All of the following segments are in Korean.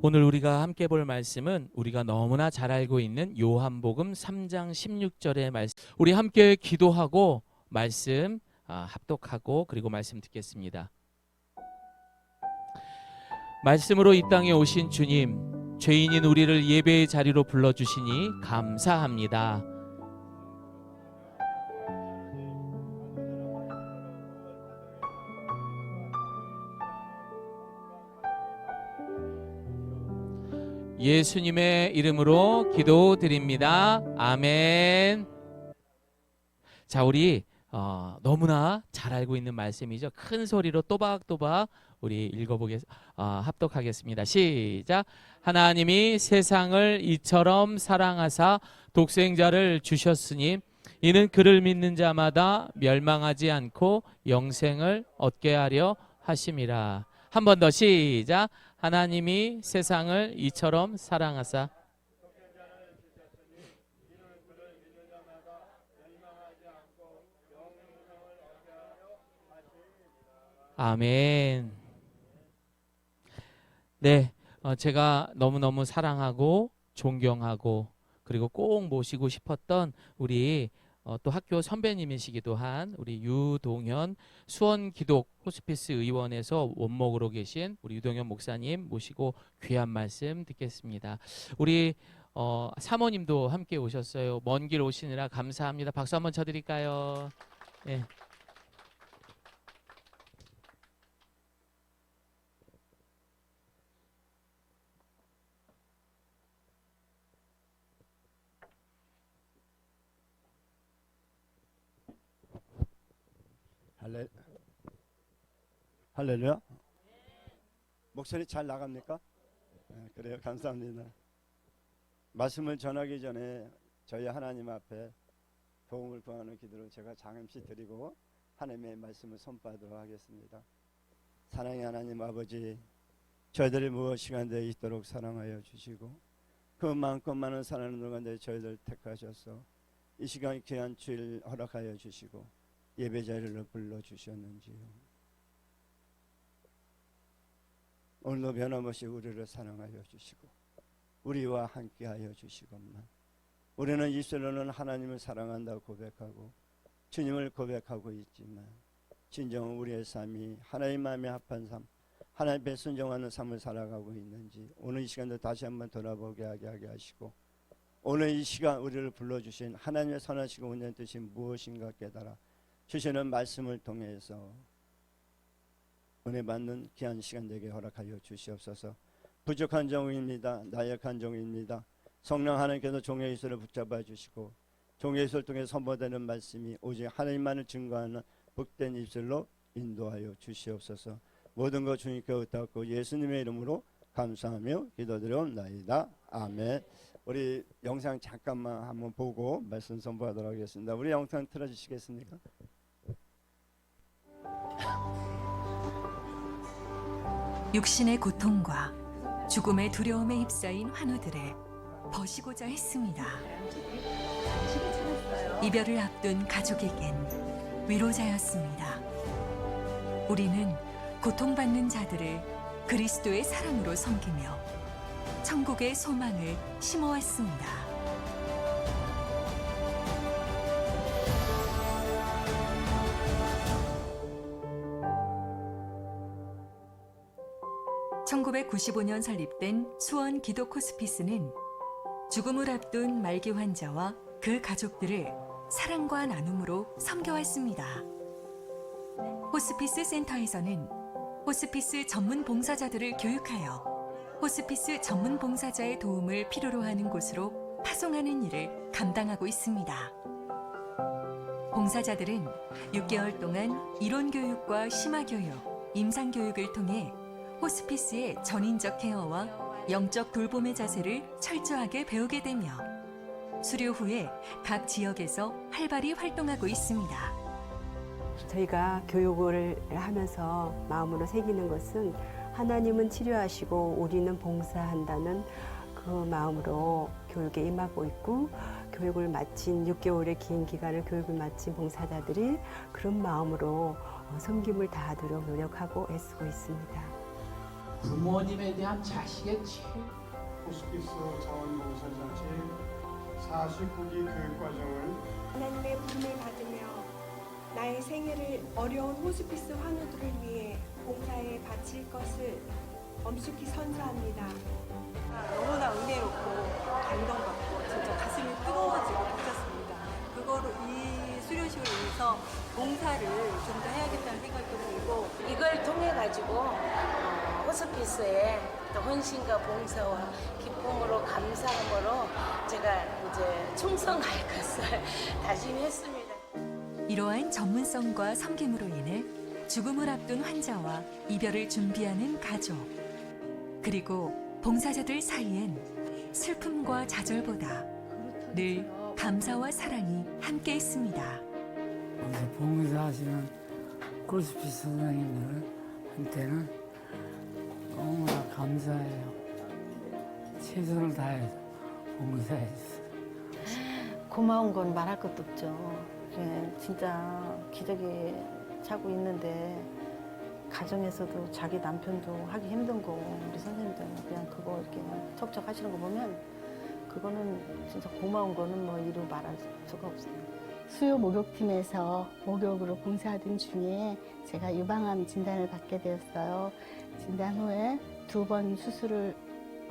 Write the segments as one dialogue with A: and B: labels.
A: 오늘 우리가 함께 볼 말씀은 우리가 너무나 잘 알고 있는 요한복음 3장 16절의 말씀. 우리 함께 기도하고 말씀 합독하고 그리고 말씀 듣겠습니다. 말씀으로 이 땅에 오신 주님, 죄인인 우리를 예배의 자리로 불러주시니 감사합니다. 예수님의 이름으로 기도드립니다. 아멘. 자, 우리 너무나 잘 알고 있는 말씀이죠. 큰 소리로 또박또박 우리 합독하겠습니다. 시작. 하나님이 세상을 이처럼 사랑하사 독생자를 주셨으니 이는 그를 믿는 자마다 멸망하지 않고 영생을 얻게 하려 하심이라. 한 번 더 시작. 하나님이 세상을 이처럼 사랑하사. 아멘. 네, 제가 너무너무 사랑하고 존경하고 그리고 꼭 모시고 싶었던 우리 또 학교 선배님이시기도 한 우리 유동현 수원기독 호스피스 의원에서 원목으로 계신 우리 유동현 목사님 모시고 귀한 말씀 듣겠습니다. 우리 사모님도 함께 오셨어요. 먼 길 오시느라 감사합니다. 박수 한번 쳐드릴까요? 네.
B: 할렐루야. 목소리 잘 나갑니까? 그래요. 감사합니다. 말씀을 전하기 전에 저희 하나님 앞에 도움을 구하는 기도를 제가 잠시 드리고 하나님의 말씀을 선포하도록 하겠습니다. 사랑의 하나님 아버지, 저희들이 무엇이간데 있도록 사랑하여 주시고 그 많고 많은 사랑을 가운데 저희들 택하셔서 이 시간 귀한 주일 허락하여 주시고 예배 자리를 불러주셨는지요. 오늘도 변함없이 우리를 사랑하여 주시고 우리와 함께하여 주시건만 우리는 입술로는 하나님을 사랑한다고 고백하고 주님을 고백하고 있지만 진정 우리의 삶이 하나님 마음에 합한 삶, 하나님께 순종하는 삶을 살아가고 있는지 오늘 이 시간도 다시 한번 돌아보게 하게 하시고 오늘 이 시간 우리를 불러주신 하나님의 선하시고 온전한 뜻이 무엇인가 깨달아 주시는 말씀을 통해서 은혜 받는 귀한 시간 되게 허락하여 주시옵소서. 부족한 종입니다. 나약한 종입니다. 성령 하나님께서 종의 입술을 붙잡아 주시고 종의 입술을 통해 선포되는 말씀이 오직 하나님만을 증거하는 복된 입술로 인도하여 주시옵소서. 모든 것 주님께 의탁하고 예수님의 이름으로 감사하며 기도드리옵나이다. 아멘. 우리 영상 잠깐만 한번 보고 말씀 선포하도록 하겠습니다. 우리 영상 틀어주시겠습니까?
C: 육신의 고통과 죽음의 두려움에 휩싸인 환우들을 버시고자 했습니다. 이별을 앞둔 가족에겐 위로자였습니다. 우리는 고통받는 자들을 그리스도의 사랑으로 섬기며 천국의 소망을 심어왔습니다. (1995년) 설립된 수원 기독 호스피스는 죽음을 앞둔 말기 환자와 그 가족들을 사랑과 나눔으로 섬겨왔습니다. 호스피스 센터에서는 호스피스 전문 봉사자들을 교육하여 호스피스 전문 봉사자의 도움을 필요로 하는 곳으로 파송하는 일을 감당하고 있습니다. 봉사자들은 6개월 동안 이론 교육과 심화 교육, 임상 교육을 통해 호스피스의 전인적 케어와 영적 돌봄의 자세를 철저하게 배우게 되며 수료 후에 각 지역에서 활발히 활동하고 있습니다.
D: 저희가 교육을 하면서 마음으로 새기는 것은 하나님은 치료하시고 우리는 봉사한다는 그 마음으로 교육에 임하고 있고 교육을 마친 6개월의 긴 기간을 교육을 마친 봉사자들이 그런 마음으로 섬김을 다하도록 노력하고 애쓰고 있습니다.
A: 부모님에 대한 자식의
E: 호스피스 자원봉사자체 49기 교육과정을
F: 하나님의 부름을 받으며 나의 생애를 어려운 호스피스 환우들을 위해 봉사에 바칠 것을 엄숙히 선서합니다.
G: 너무나 은혜롭고 감동받고 진짜 가슴이 뜨거워지고 벅찼습니다. 그거로 이 수료식으로 인해서 봉사를 좀 더 해야겠다는 생각도 들고
H: 이걸 통해 가지고 호스피스에 또 헌신과 봉사와 기쁨으로 감사함으로 제가 이제 충성할 것을 다짐했습니다.
C: 이러한 전문성과 섬김으로 인해 죽음을 앞둔 환자와 이별을 준비하는 가족, 그리고 봉사자들 사이엔 슬픔과 좌절보다 늘 감사와 사랑이 함께 있습니다.
I: 봉사하시는 호스피스 선생님들한테는 너무나 감사해요. 최선을 다해서 봉사해주세요.
J: 고마운 건 말할 것도 없죠. 진짜 기저귀 차고 있는데 가정에서도 자기 남편도 하기 힘든 거 우리 선생님들은 그냥 그거 이렇게 그냥 척척하시는 거 보면 그거는 진짜 고마운 거는 뭐 이루 말할 수가 없어요.
K: 수요 목욕팀에서 목욕으로 봉사하던 중에 제가 유방암 진단을 받게 되었어요. 진단 후에 2번 수술을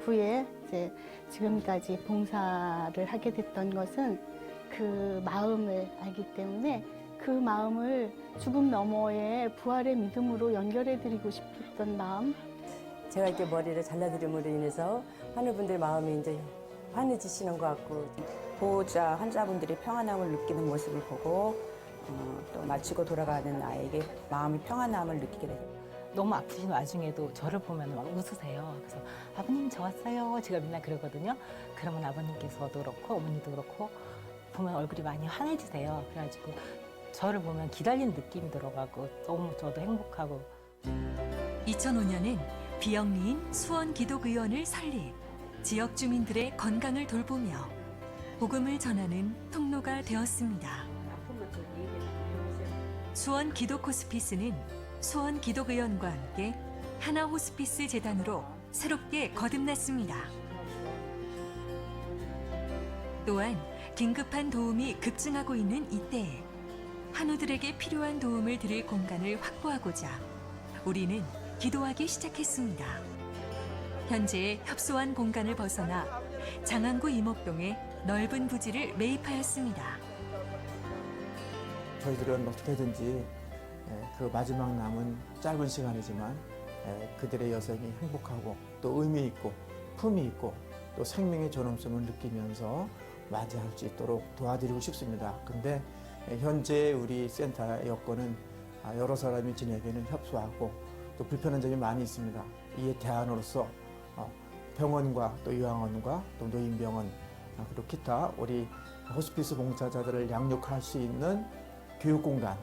K: 후에 이제 지금까지 봉사를 하게 됐던 것은 그 마음을 알기 때문에 그 마음을 죽음 너머의 부활의 믿음으로 연결해드리고 싶었던 마음.
L: 제가 이렇게 머리를 잘라드림으로 인해서 환우분들 마음이 이제 환해지시는 것 같고 보호자 환자분들이 평안함을 느끼는 모습을 보고 또 마치고 돌아가는 아이에게 마음이 평안함을 느끼게 돼요.
M: 너무 아프신 와중에도 저를 보면 막 웃으세요. 그래서 아버님 저 왔어요. 제가 맨날 그러거든요. 그러면 아버님께서도 그렇고 어머니도 그렇고 보면 얼굴이 많이 환해지세요. 그래가지고 저를 보면 기다리는 느낌이 들어가고 너무 저도 행복하고.
C: 2005년엔 비영리인 수원기독의원을 설립, 지역 주민들의 건강을 돌보며 복음을 전하는 통로가 되었습니다. 수원 기독 호스피스는 수원 기독의원과 함께 하나 호스피스 재단으로 새롭게 거듭났습니다. 또한 긴급한 도움이 급증하고 있는 이때에 환우들에게 필요한 도움을 드릴 공간을 확보하고자 우리는 기도하기 시작했습니다. 현재 협소한 공간을 벗어나 장안구 이목동에 넓은 부지를 매입하였습니다.
N: 저희들은 어떻게든지 그 마지막 남은 짧은 시간이지만 그들의 여생이 행복하고 또 의미 있고 품이 있고 또 생명의 존엄성을 느끼면서 맞이할 수 있도록 도와드리고 싶습니다. 근데 현재 우리 센터 여건은 여러 사람이 지내기에는 협소하고 또 불편한 점이 많이 있습니다. 이에 대안으로서 병원과 또 요양원과 또 노인병원 그리고 기타 우리 호스피스 봉사자들을 양육할 수 있는 교육공간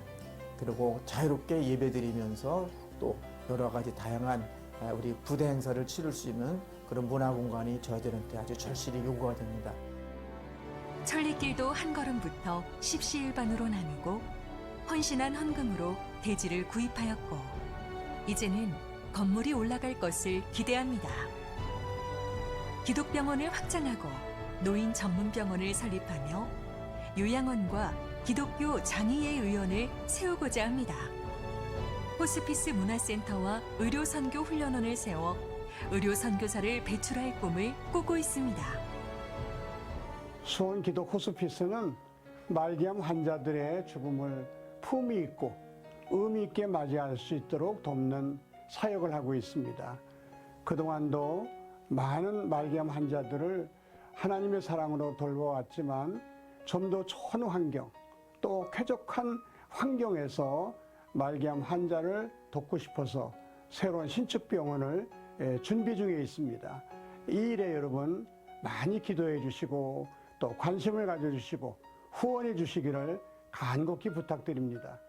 N: 그리고 자유롭게 예배드리면서 또 여러 가지 다양한 우리 부대 행사를 치를 수 있는 그런 문화공간이 저희들한테 아주 절실히 요구가 됩니다.
C: 천리길도 한 걸음부터 십시일반으로 나누고 헌신한 헌금으로 대지를 구입하였고 이제는 건물이 올라갈 것을 기대합니다. 기독병원을 확장하고 노인 전문병원을 설립하며 요양원과 기독교 장의회의원을 세우고자 합니다. 호스피스 문화센터와 의료선교 훈련원을 세워 의료선교사를 배출할 꿈을 꾸고 있습니다.
E: 수원 기독 호스피스는 말기암 환자들의 죽음을 품위 있고 의미 있게 맞이할 수 있도록 돕는 사역을 하고 있습니다. 그동안도 많은 말기암 환자들을 하나님의 사랑으로 돌봐왔지만 좀 더 좋은 환경 또 쾌적한 환경에서 말기암 환자를 돕고 싶어서 새로운 신축병원을 준비 중에 있습니다. 이 일에 여러분 많이 기도해 주시고 또 관심을 가져주시고 후원해 주시기를 간곡히 부탁드립니다.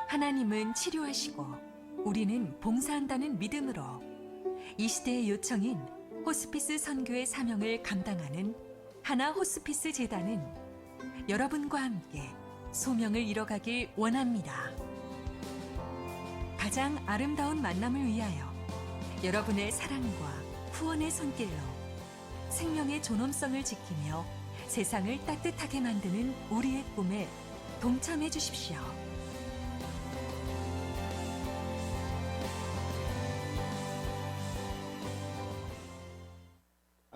C: 하나님은 치료하시고 우리는 봉사한다는 믿음으로 이 시대의 요청인 호스피스 선교의 사명을 감당하는 하나 호스피스 재단은 여러분과 함께 소명을 이뤄가길 원합니다. 가장 아름다운 만남을 위하여 여러분의 사랑과 후원의 손길로 생명의 존엄성을 지키며 세상을 따뜻하게 만드는 우리의 꿈에 동참해 주십시오.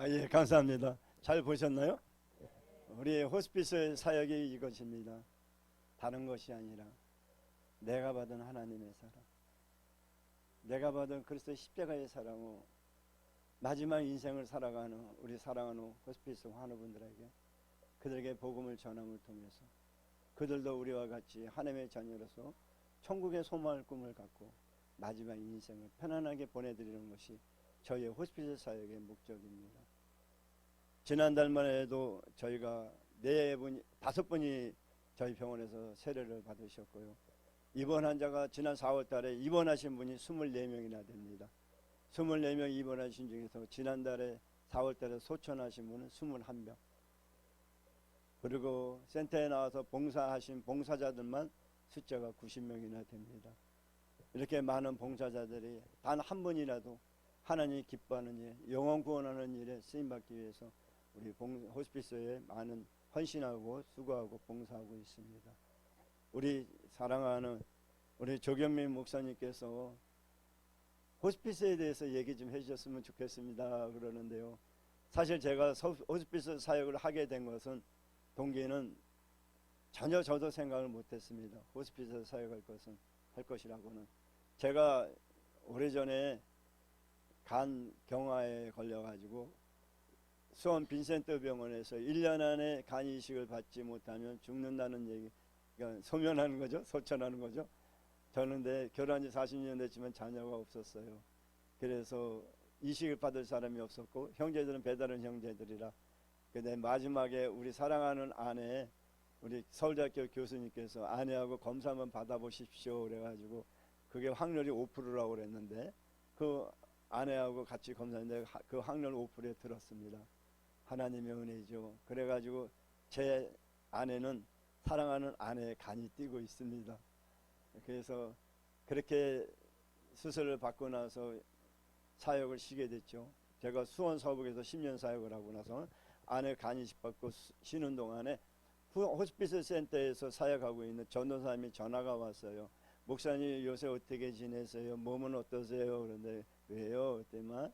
B: 예, 감사합니다. 잘 보셨나요? 우리 호스피스 사역이 이것입니다. 다른 것이 아니라 내가 받은 하나님의 사랑, 내가 받은 그리스도 십자가의 사랑으로 마지막 인생을 살아가는 우리 사랑하는 호스피스 환우분들에게 그들에게 복음을 전함을 통해서 그들도 우리와 같이 하나님의 자녀로서 천국의 소망을 꿈을 갖고 마지막 인생을 편안하게 보내드리는 것이 저희의 호스피스 사역의 목적입니다. 지난달만 해도 저희가 5분이 저희 병원에서 세례를 받으셨고요. 입원 환자가 지난 4월 달에 입원하신 분이 24명이나 됩니다. 24명 입원하신 중에서 지난달에 4월 달에 소천하신 분은 21명. 그리고 센터에 나와서 봉사하신 봉사자들만 숫자가 90명이나 됩니다. 이렇게 많은 봉사자들이 단 한 분이라도 하나님이 기뻐하는 일, 영혼 구원하는 일에 쓰임받기 위해서 우리 호스피스에 많은 헌신하고 수고하고 봉사하고 있습니다. 우리 사랑하는 우리 조경민 목사님께서 호스피스에 대해서 얘기 좀 해주셨으면 좋겠습니다 그러는데요. 사실 제가 호스피스 사역을 하게 된 것은 동기는 전혀 저도 생각을 못했습니다. 호스피스 사역할 것이라고는. 제가 오래전에 간 경화에 걸려가지고 수원 빈센트 병원에서 1년 안에 간 이식을 받지 못하면 죽는다는 얘기, 그러니까 소면하는 거죠. 소천하는 거죠. 저는 결혼한 지 40년 됐지만 자녀가 없었어요. 그래서 이식을 받을 사람이 없었고 형제들은 배다른 형제들이라. 근데 마지막에 우리 사랑하는 아내, 우리 서울대학교 교수님께서 아내하고 검사 한번 받아보십시오 그래가지고 그게 확률이 5%라고 그랬는데 그 아내하고 같이 검사했는데 그 확률 5%에 들었습니다. 하나님의 은혜죠. 그래가지고 제 아내는 사랑하는 아내의 간이 뛰고 있습니다. 그래서 그렇게 수술을 받고 나서 사역을 쉬게 됐죠. 제가 수원 서북에서 10년 사역을 하고 나서 아내 간 이식 받고 쉬는 동안에 호스피스 센터에서 사역하고 있는 전도사님이 전화가 왔어요. 목사님 요새 어떻게 지내세요? 몸은 어떠세요? 그런데 왜요? 그때만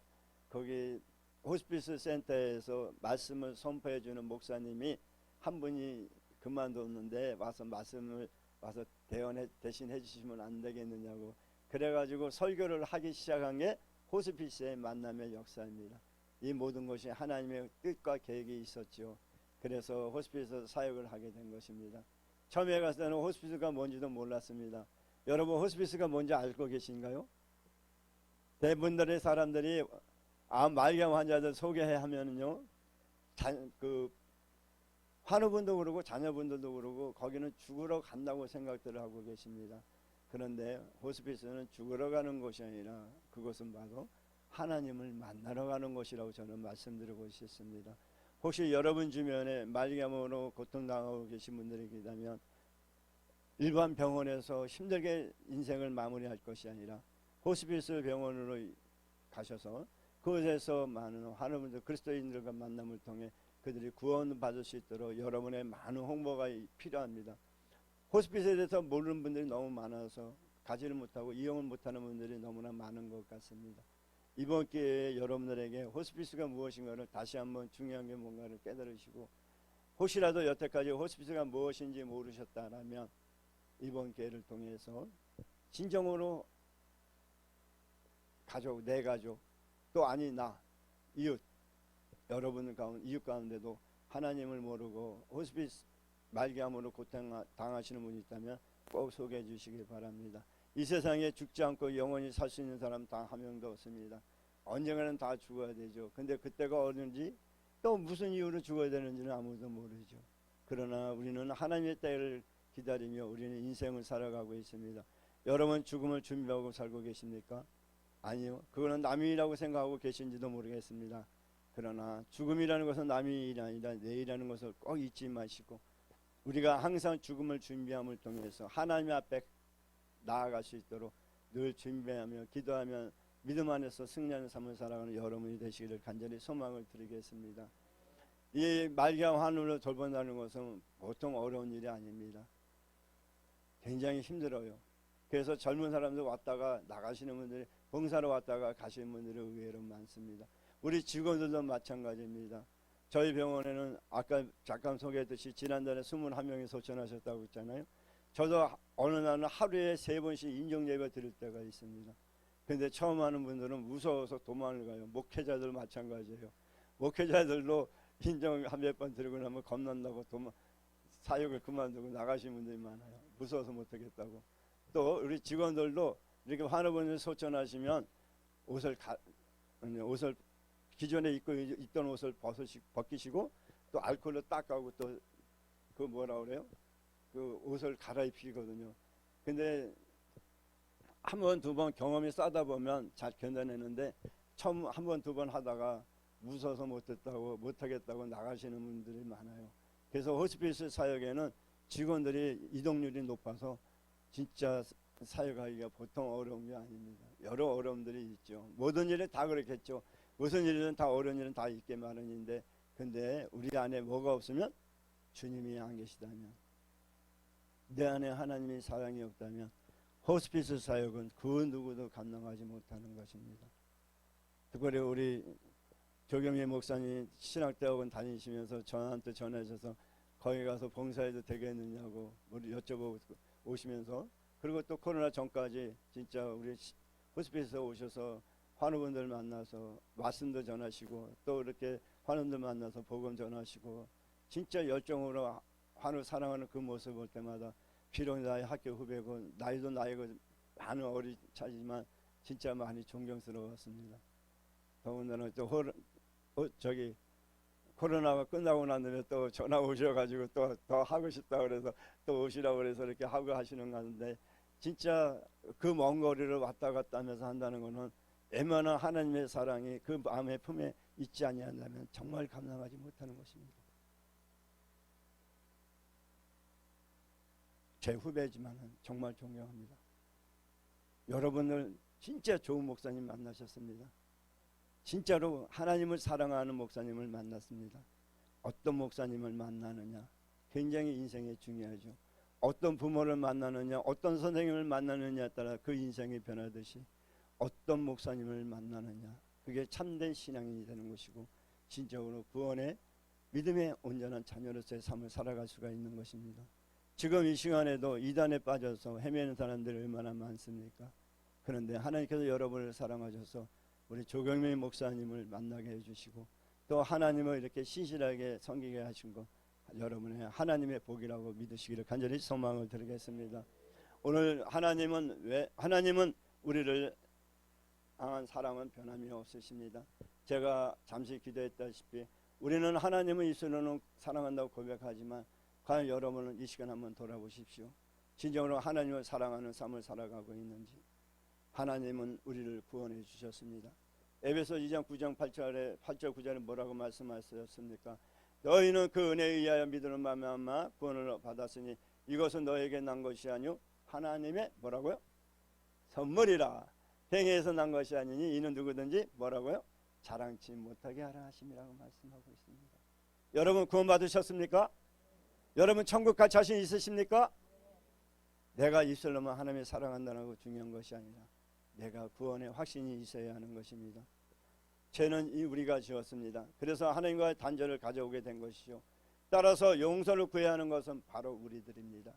B: 거기 호스피스 센터에서 말씀을 선포해 주는 목사님이 한 분이 그만뒀는데 말씀을 대신 해주시면 안 되겠느냐고. 그래가지고 설교를 하기 시작한 게 호스피스의 만남의 역사입니다. 이 모든 것이 하나님의 뜻과 계획이 있었죠. 그래서 호스피스 사역을 하게 된 것입니다. 처음에 갔을 때는 호스피스가 뭔지도 몰랐습니다. 여러분 호스피스가 뭔지 알고 계신가요? 대부분들의 사람들이 말기암 환자들 소개하면은요, 환우분도 그러고 자녀분들도 그러고 거기는 죽으러 간다고 생각들을 하고 계십니다. 그런데 호스피스는 죽으러 가는 곳이 아니라 그것은 바로 하나님을 만나러 가는 곳이라고 저는 말씀드리고 싶습니다. 혹시 여러분 주변에 말기암으로 고통당하고 계신 분들이 계시다면 일반 병원에서 힘들게 인생을 마무리할 것이 아니라 호스피스 병원으로 가셔서 그곳에서 많은 환우분들 그리스도인들과 만남을 통해 그들이 구원받을 수 있도록 여러분의 많은 홍보가 필요합니다. 호스피스에 대해서 모르는 분들이 너무 많아서 가지를 못하고 이용을 못하는 분들이 너무나 많은 것 같습니다. 이번 기회에 여러분들에게 호스피스가 무엇인가를 다시 한번 중요한 게 뭔가를 깨달으시고 혹시라도 여태까지 호스피스가 무엇인지 모르셨다면 이번 기회를 통해서 진정으로 가족, 내 가족 또 아니 나 이웃 여러분 가운데 이웃 가운데도 하나님을 모르고 호스피스 말기암으로 고통당하시는 분이 있다면 꼭 소개해 주시기 바랍니다. 이 세상에 죽지 않고 영원히 살 수 있는 사람 단 한 명도 없습니다. 언젠가는 다 죽어야 되죠. 근데 그때가 어딘지 또 무슨 이유로 죽어야 되는지는 아무도 모르죠. 그러나 우리는 하나님의 때를 기다리며 우리는 인생을 살아가고 있습니다. 여러분 죽음을 준비하고 살고 계십니까? 아니요. 그거는 남의 일이라고 생각하고 계신지도 모르겠습니다. 그러나 죽음이라는 것은 남의 일이 아니라 내 일이라는 것을 꼭 잊지 마시고 우리가 항상 죽음을 준비함을 통해서 하나님 앞에 나아갈 수 있도록 늘 준비하며 기도하며 믿음 안에서 승리하는 삶을 살아가는 여러분이 되시기를 간절히 소망을 드리겠습니다. 이 말기암 환우를 돌본다는 것은 보통 어려운 일이 아닙니다. 굉장히 힘들어요. 그래서 젊은 사람들 왔다가 나가시는 분들이, 봉사로 왔다가 가시는 분들이 의외로 많습니다. 우리 직원들도 마찬가지입니다. 저희 병원에는 아까 잠깐 소개했듯이 지난달에 21명이 소천하셨다고 했잖아요. 저도 어느 날은 하루에 3번씩 인정예배 드릴 때가 있습니다. 근데 처음 하는 분들은 무서워서 도망을 가요. 목회자들 마찬가지예요. 목회자들도 인정 한 몇 번 드리고 나면 겁난다고 사역을 그만두고 나가시는 분들이 많아요. 무서워서 못하겠다고. 또 우리 직원들도 이렇게 환우분들 소천하시면 옷을 기존에 입고 있던 옷을 벗기시고 또 알코올로 닦아고 또 그 뭐라 그래요? 그 옷을 갈아입히거든요. 근데 한 번, 두 번 경험이 쌓다 보면 잘 견뎌내는데 처음 한 번, 두 번 하다가 무서워서 못하겠다고 나가시는 분들이 많아요. 그래서 호스피스 사역에는 직원들이 이동률이 높아서 진짜 사역하기가 보통 어려운 게 아닙니다. 여러 어려움들이 있죠. 모든 일이 다 그렇겠죠. 무슨 일이든 다 어려운 일은 다 있게 마련인데, 근데 우리 안에 뭐가 없으면, 주님이 안 계시다면, 내 안에 하나님의 사랑이 없다면 호스피스 사역은 그 누구도 감당하지 못하는 것입니다. 특별히 우리 조경미 목사님 신학대학원 다니시면서 저한테 전화하셔서 거기 가서 봉사해도 되겠느냐고 우리 여쭤보고 오시면서, 그리고 또 코로나 전까지 진짜 우리 호스피스에 오셔서 환우분들 만나서 말씀도 전하시고 또 이렇게 환우분들 만나서 복음 전하시고 진짜 열정으로 환우 사랑하는 그 모습 볼 때마다, 비록 나의 학교 후배고 나이도 나이고 많은 어린 차지만 진짜 많이 존경스러웠습니다. 더군다나 또 코로나가 끝나고 난 다음에 또 전화 오셔가지고 또 더 하고 싶다 그래서 또 오시라고 그래서 이렇게 하고 하시는 건데, 진짜 그 먼 거리를 왔다 갔다 하면서 한다는 거는 웬만한 하나님의 사랑이 그 마음의 품에 있지 아니한다면 정말 감당하지 못하는 것입니다. 제 후배지만 정말 존경합니다. 여러분들 진짜 좋은 목사님 만나셨습니다. 진짜로 하나님을 사랑하는 목사님을 만났습니다. 어떤 목사님을 만나느냐 굉장히 인생에 중요하죠. 어떤 부모를 만나느냐, 어떤 선생님을 만나느냐에 따라 그 인생이 변하듯이 어떤 목사님을 만나느냐, 그게 참된 신앙인이 되는 것이고 진정으로 구원의 믿음의 온전한 자녀로서의 삶을 살아갈 수가 있는 것입니다. 지금 이 시간에도 이단에 빠져서 헤매는 사람들이 얼마나 많습니까? 그런데 하나님께서 여러분을 사랑하셔서 우리 조경미 목사님을 만나게 해주시고 또 하나님을 이렇게 신실하게 섬기게 하신 것, 여러분의 하나님의 복이라고 믿으시기를 간절히 소망을 드리겠습니다. 오늘 하나님은 우리를 향한 사랑은 변함이 없으십니다. 제가 잠시 기도했다시피 우리는 하나님을 입술로는 사랑한다고 고백하지만 과연 여러분은 이 시간 한번 돌아보십시오. 진정으로 하나님을 사랑하는 삶을 살아가고 있는지. 하나님은 우리를 구원해 주셨습니다. 에베소 2장 9장 8절 9절에 뭐라고 말씀하셨습니까? 너희는 그 은혜에 의하여 믿음으로 말미암아 구원을 받았으니 이것은 너에게 난 것이 아니요 하나님의 뭐라고요? 선물이라. 행위에서 난 것이 아니니 이는 누구든지 뭐라고요? 자랑치 못하게 하라 하심이라고 말씀하고 있습니다. 여러분 구원 받으셨습니까? 여러분 천국 갈 자신 있으십니까? 내가 입술로만 하나님을 사랑한다는 거 중요한 것이 아니라 내가 구원의 확신이 있어야 하는 것입니다. 죄는 우리가 지었습니다. 그래서 하나님과의 단절을 가져오게 된 것이죠. 따라서 용서를 구해야 하는 것은 바로 우리들입니다.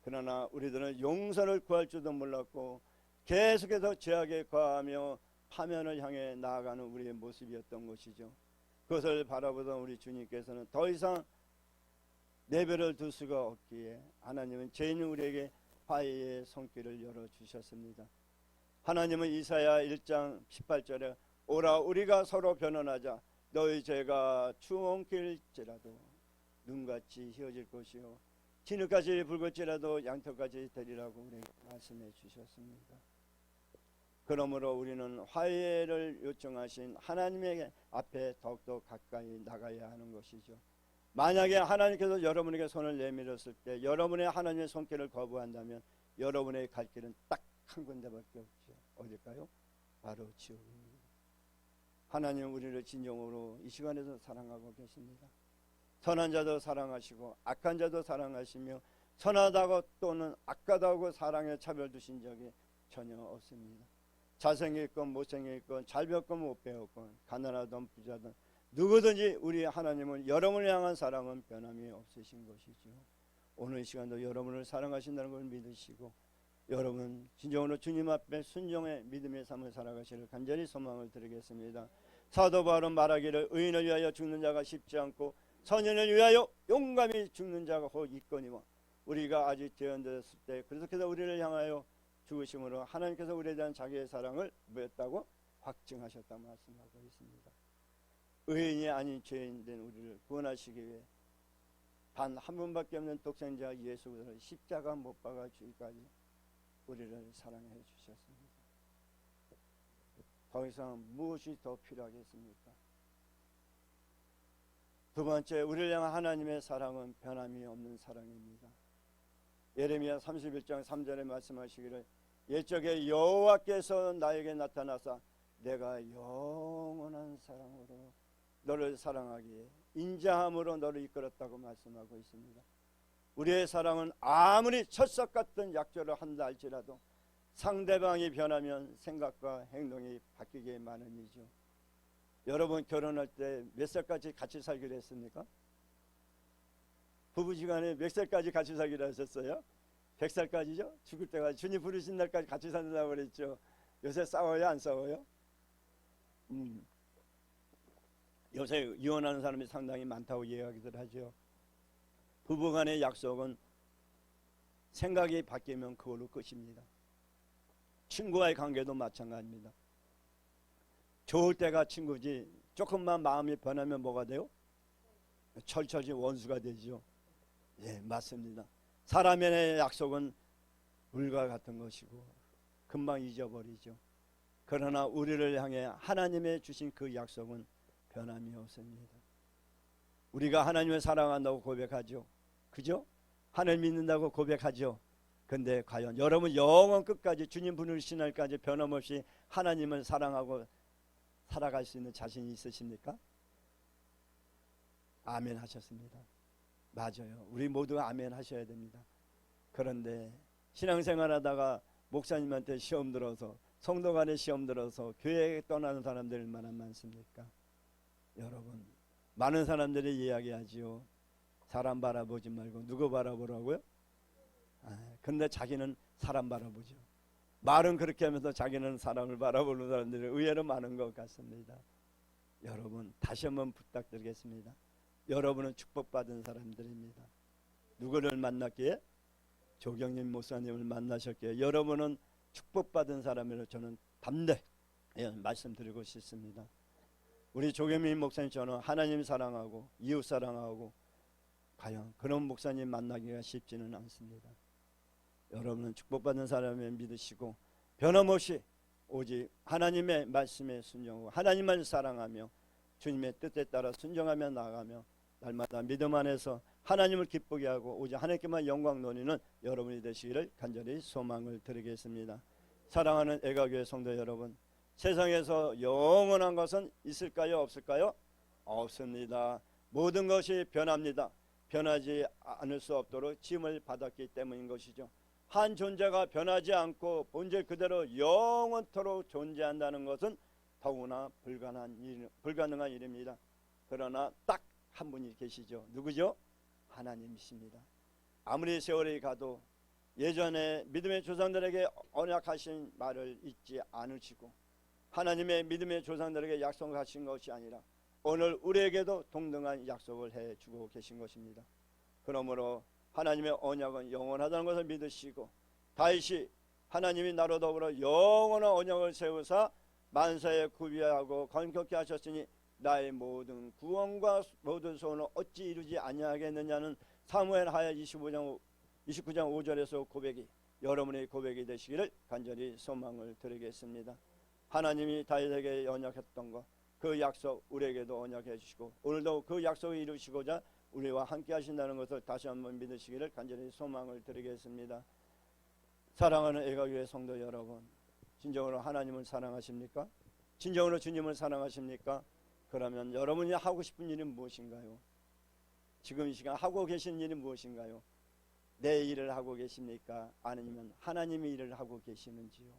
B: 그러나 우리들은 용서를 구할 줄도 몰랐고 계속해서 죄악에 거하며 파면을 향해 나아가는 우리의 모습이었던 것이죠. 그것을 바라보던 우리 주님께서는 더 이상 내버려 둘 수가 없기에 하나님은 죄인 우리에게 화해의 손길을 열어주셨습니다. 하나님은 이사야 1장 18절에 오라 우리가 서로 변론하자 너희 죄가 추엉킬지라도 눈같이 휘어질 것이요 진흙같이 붉을지라도 양털같이 되리라고 우리에게 말씀해 주셨습니다. 그러므로 우리는 화해를 요청하신 하나님의 앞에 더욱더 가까이 나가야 하는 것이죠. 만약에 하나님께서 여러분에게 손을 내밀었을 때 여러분의 하나님의 손길을 거부한다면 여러분의 갈 길은 딱 한 군데밖에 없죠. 어딜까요? 바로 지옥입니다. 하나님 우리를 진정으로 이 시간에도 사랑하고 계십니다. 선한 자도 사랑하시고 악한 자도 사랑하시며 선하다고 또는 악하다고 사랑에 차별 두신 적이 전혀 없습니다. 잘생겼건 못생겼건 잘 배웠건 못 배웠건 가난하든 부자든 누구든지 우리 하나님은 여러분을 향한 사랑은 변함이 없으신 것이죠. 오늘 이 시간도 여러분을 사랑하신다는 걸 믿으시고 여러분 진정으로 주님 앞에 순종의 믿음의 삶을 살아가시를 간절히 소망을 드리겠습니다. 사도 바울은 말하기를 의인을 위하여 죽는 자가 쉽지 않고 선인을 위하여 용감히 죽는 자가 혹 있거니와 우리가 아직 재현되었을 때 그래서 우리를 향하여 죽으심으로 하나님께서 우리에 대한 자기의 사랑을 뭐였다고 확증하셨다 말씀하고 있습니다. 의인이 아닌 죄인 된 우리를 구원하시기 위해 단 한 분밖에 없는 독생자 예수 그리스도를 십자가 못 박아 주기까지 우리를 사랑해 주셨습니다. 더 이상 무엇이 더 필요하겠습니까? 두 번째, 우리를 향한 하나님의 사랑은 변함이 없는 사랑입니다. 예레미야 31장 3절에 말씀하시기를 옛적에 여호와께서 나에게 나타나사 내가 영원한 사랑으로 너를 사랑하기에 인자함으로 너를 이끌었다고 말씀하고 있습니다. 우리의 사랑은 아무리 철석 같은 약조를 한다 할지라도 상대방이 변하면 생각과 행동이 바뀌게 마련이죠. 여러분 결혼할 때 몇 살까지 같이 살기로 했습니까? 부부지간에 몇 살까지 같이 살기로 하셨어요? 100살까지죠? 죽을 때까지 주님 부르신 날까지 같이 산다고 그랬죠. 요새 싸워요? 안 싸워요? 요새 이혼하는 사람이 상당히 많다고 이야기들 하죠. 부부간의 약속은 생각이 바뀌면 그걸로 끝입니다. 친구와의 관계도 마찬가지입니다. 좋을 때가 친구지 조금만 마음이 변하면 뭐가 돼요? 철철이 원수가 되죠. 예, 맞습니다. 사람의 약속은 물과 같은 것이고 금방 잊어버리죠. 그러나 우리를 향해 하나님의 주신 그 약속은 변함이 없습니다. 우리가 하나님을 사랑한다고 고백하죠. 그죠? 하나님 믿는다고 고백하죠. 근데 과연 여러분 영원 끝까지 주님 부르신 날까지 변함없이 하나님을 사랑하고 살아갈 수 있는 자신이 있으십니까? 아멘 하셨습니다. 맞아요. 우리 모두 아멘 하셔야 됩니다. 그런데 신앙생활 하다가 목사님한테 시험 들어서 성도 간에 시험 들어서 교회에 떠나는 사람들 얼마나 많습니까? 여러분 많은 사람들이 이야기하지요. 사람 바라보지 말고 누구 바라보라고요? 근데 자기는 사람 바라보죠. 말은 그렇게 하면서 자기는 사람을 바라보는 사람들이 의외로 많은 것 같습니다. 여러분 다시 한번 부탁드리겠습니다. 여러분은 축복받은 사람들입니다. 누구를 만났기에? 조경림 목사님을 만나셨기에 여러분은 축복받은 사람이라고 저는 담대 말씀드리고 싶습니다. 우리 조경림 목사님처럼 하나님 사랑하고 이웃 사랑하고 과연 그런 목사님 만나기가 쉽지는 않습니다. 여러분은 축복받는 사람을 믿으시고 변함없이 오직 하나님의 말씀에 순종하고 하나님을 사랑하며 주님의 뜻에 따라 순종하며 나아가며 날마다 믿음 안에서 하나님을 기쁘게 하고 오직 하나님께만 영광 돌리는 여러분이 되시기를 간절히 소망을 드리겠습니다. 사랑하는 애가교회 성도 여러분, 세상에서 영원한 것은 있을까요? 없을까요? 없습니다. 모든 것이 변합니다. 변하지 않을 수 없도록 지음을 받았기 때문인 것이죠. 한 존재가 변하지 않고 본질 그대로 영원토록 존재한다는 것은 더구나 불가능한 일입니다. 그러나 딱 한 분이 계시죠. 누구죠? 하나님이십니다. 아무리 세월이 가도 예전에 믿음의 조상들에게 언약하신 말을 잊지 않으시고 하나님의 믿음의 조상들에게 약속하신 것이 아니라 오늘 우리에게도 동등한 약속을 해주고 계신 것입니다. 그러므로 하나님의 언약은 영원하다는 것을 믿으시고 다윗이 하나님이 나로 더불어 영원한 언약을 세우사 만사에 구비하고 건축케 하셨으니 나의 모든 구원과 모든 소원을 어찌 이루지 아니하겠느냐는 사무엘 하야 29장 5절에서 고백이 여러분의 고백이 되시기를 간절히 소망을 드리겠습니다. 하나님이 다윗에게 언약했던 것 그 약속 우리에게도 언약해 주시고 오늘도 그 약속을 이루시고자 우리와 함께 하신다는 것을 다시 한번 믿으시기를 간절히 소망을 드리겠습니다. 사랑하는 애가교회 성도 여러분, 진정으로 하나님을 사랑하십니까? 진정으로 주님을 사랑하십니까? 그러면 여러분이 하고 싶은 일은 무엇인가요? 지금 이 시간 하고 계신 일이 무엇인가요? 내 일을 하고 계십니까? 아니면 하나님의 일을 하고 계시는지요?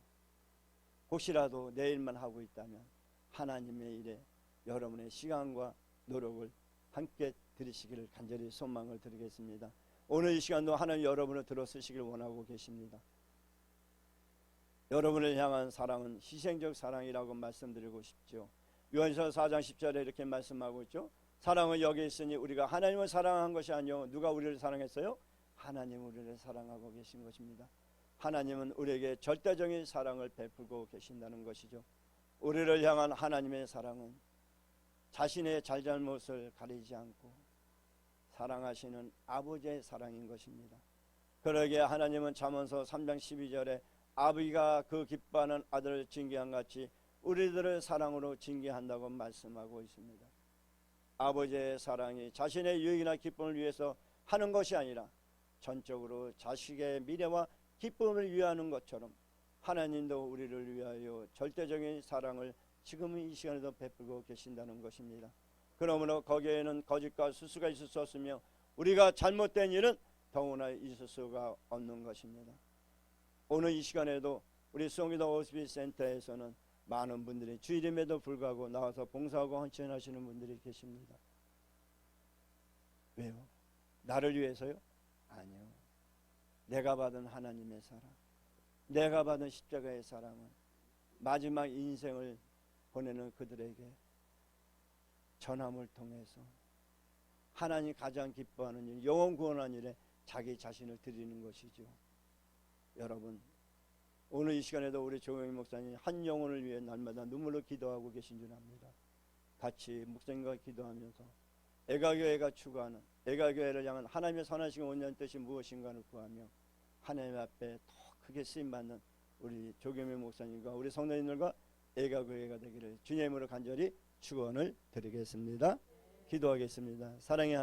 B: 혹시라도 내 일만 하고 있다면 하나님의 일에 여러분의 시간과 노력을 함께 드리시기를 간절히 소망을 드리겠습니다. 오늘 이 시간도 하나님 여러분을 들어쓰시길 원하고 계십니다. 여러분을 향한 사랑은 희생적 사랑이라고 말씀드리고 싶죠. 요한서 4장 10절에 이렇게 말씀하고 있죠. 사랑은 여기 있으니 우리가 하나님을 사랑한 것이 아니요 누가 우리를 사랑했어요? 하나님 우리를 사랑하고 계신 것입니다. 하나님은 우리에게 절대적인 사랑을 베풀고 계신다는 것이죠. 우리를 향한 하나님의 사랑은 자신의 잘잘못을 가리지 않고 사랑하시는 아버지의 사랑인 것입니다. 그러기에 하나님은 잠언서 3장 12절에 아버지가 그 기뻐하는 아들을 징계한 같이 우리들을 사랑으로 징계한다고 말씀하고 있습니다. 아버지의 사랑이 자신의 유익이나 기쁨을 위해서 하는 것이 아니라 전적으로 자식의 미래와 기쁨을 위하는 것처럼 하나님도 우리를 위하여 절대적인 사랑을 지금 이 시간에도 베풀고 계신다는 것입니다. 그러므로 거기에는 거짓과 수수가 있을 수 없으며 우리가 잘못된 일은 더구나 있을 수가 없는 것입니다. 오늘 이 시간에도 우리 수원기도 호스피스 센터에서는 많은 분들이 주일임에도 불구하고 나와서 봉사하고 헌신하시는 분들이 계십니다. 왜요? 나를 위해서요? 아니요. 내가 받은 하나님의 사랑, 내가 받은 십자가의 사랑은 마지막 인생을 보내는 그들에게 전함을 통해서 하나님 가장 기뻐하는 일, 영혼 구원한 일에 자기 자신을 드리는 것이죠. 여러분, 오늘 이 시간에도 우리 조영희 목사님 한 영혼을 위해 날마다 눈물로 기도하고 계신 줄 압니다. 같이 목사님과 기도하면서 애가교회가 추구하는 애가교회를 향한 하나님의 선하신 온전한 뜻이 무엇인가를 구하며 하나님 앞에 더 크게 쓰임받는 우리 조경희 목사님과 우리 성도님들과 애가교회가 되기를 주님으로 간절히 축원을 드리겠습니다. 기도하겠습니다. 사랑의